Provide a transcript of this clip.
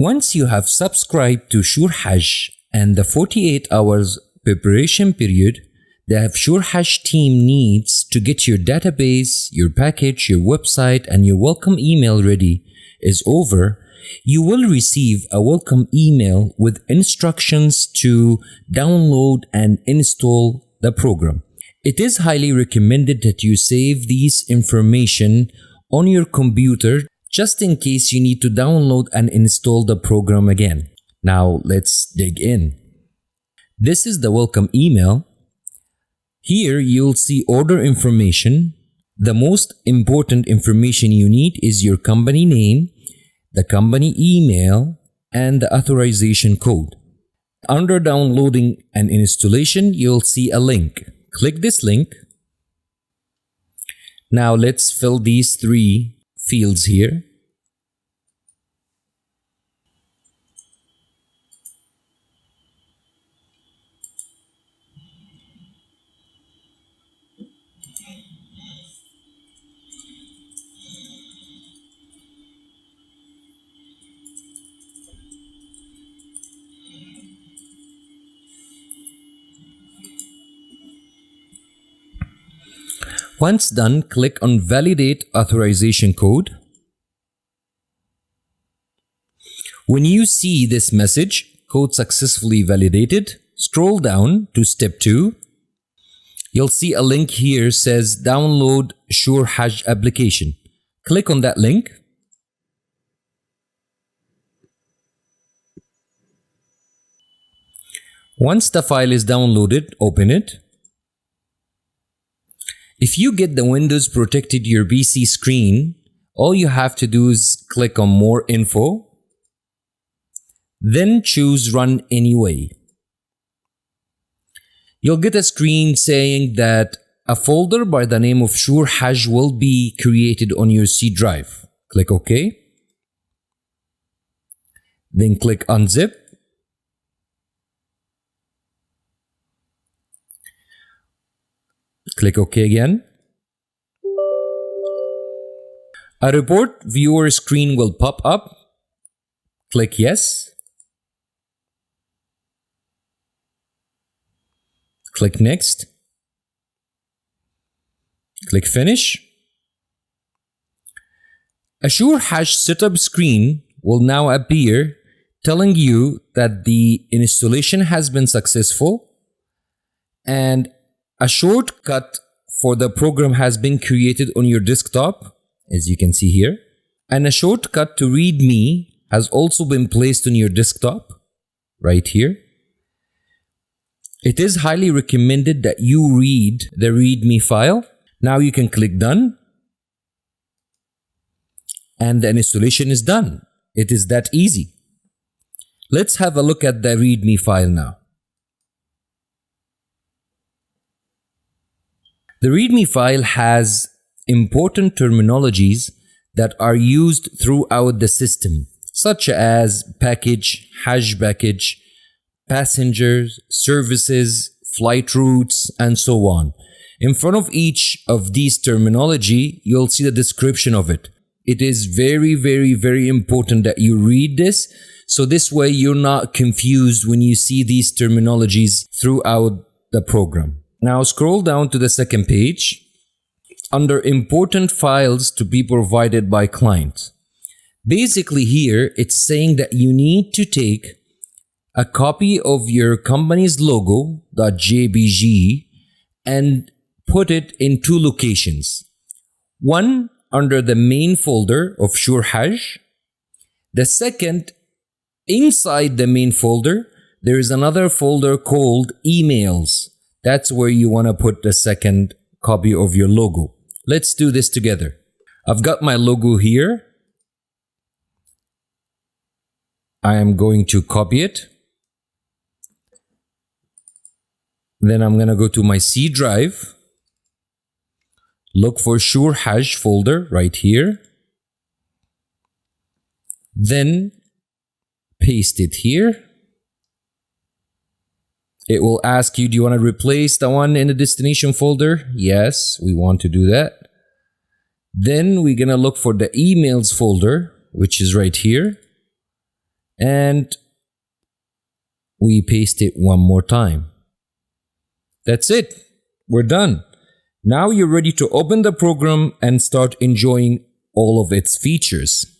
Once you have subscribed to SureHajj and the 48 hours preparation period the SureHajj team needs to get your database, your package, your website, and your welcome email ready is over, you will receive a welcome email with instructions to download and install the program. It is highly recommended that you save this information on your computer just in case you need to download and install the program again. Now let's dig in. This is the welcome email. Here you'll see order information. The most important information you need is your company name, the company email, and the authorization code. Under downloading and installation, you'll see a link. Click this link. Now let's fill these 3 fields here. Once done, click on Validate Authorization Code. When you see this message, Code successfully validated, scroll down to step 2. You'll see a link here says Download SureHajj application. Click on that link. Once the file is downloaded, open it. If you get the Windows Protected Your PC screen, all you have to do is click on More Info, then choose Run Anyway. You'll get a screen saying that a folder by the name of SureHajj will be created on your C drive. Click OK. Then click Unzip. Click OK again. A report viewer screen will pop up. Click Yes. Click Next. Click Finish. A SureHajj setup screen will now appear telling you that the installation has been successful and a shortcut for the program has been created on your desktop, as you can see here, and a shortcut to README has also been placed on your desktop, right here. It is highly recommended that you read the README file. Now you can click Done, and the installation is done. It is that easy. Let's have a look at the README file now. The README file has important terminologies that are used throughout the system, such as package, Hajj package, passengers, services, flight routes, and so on. In front of each of these terminology, you'll see the description of it. It is very, very, very important that you read this, so this way you're not confused when you see these terminologies throughout the program. Now scroll down to the second page under important files to be provided by client. Basically here it's saying that you need to take a copy of your company's logo .jpg and put it in 2 locations. One under the main folder of SureHajj. The second, inside the main folder, there is another folder called Emails. That's where you want to put the second copy of your logo. Let's do this together. I've got my logo here. I am going to copy it. Then I'm going to go to my C drive. Look for SureHajj folder right here. Then paste it here. It will ask you, do you want to replace the one in the destination folder? Yes, we want to do that. Then we're going to look for the emails folder, which is right here. and we paste it one more time. That's it. We're done. Now you're ready to open the program and start enjoying all of its features.